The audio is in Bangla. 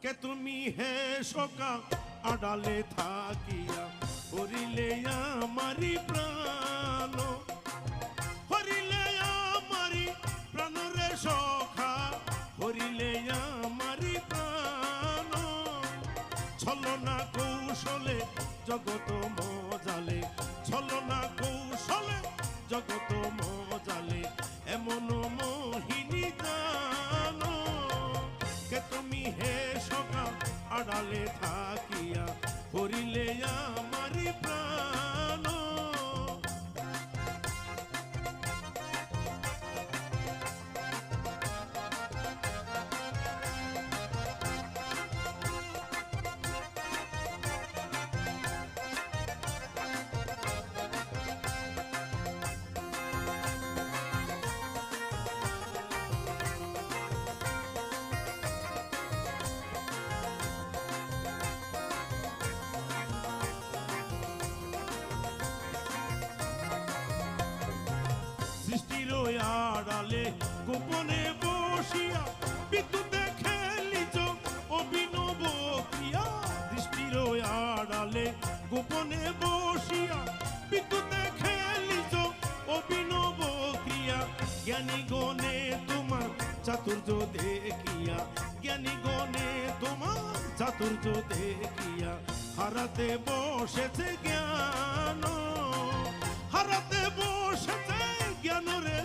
কে তুমি হে সকা আড়ালে থাকিয়া হরিলে আমারি প্রাণ, হরিলে আমারি প্রাণ রে সখা, হরিলে আমারি প্রাণ। ছলনা কৌশলে জগত মজালে, ছলনা কৌশলে জগত মজালে, এমন মোহিনী জানো। কে তুমি হে সখা আড়ালে থাকিয়া হরিলে আমারি প্রাণ। সৃষ্টির আড়ালে গোপনে বসিয়া বিদ্যুতে খেলিছ অভিনব ক্রিয়া। সৃষ্টির আড়ালে গোপনে বসিয়া বিদ্যুতে খেলিছ অভিনব ক্রিয়া। জ্ঞানী গণে তোমার চাতুর্য দেখিয়া, জ্ঞানী গণে তোমার চাতুর্য দেখিয়া, হারাতে বসেছে জ্ঞান, হারাতে বসেছে জ্ঞান রে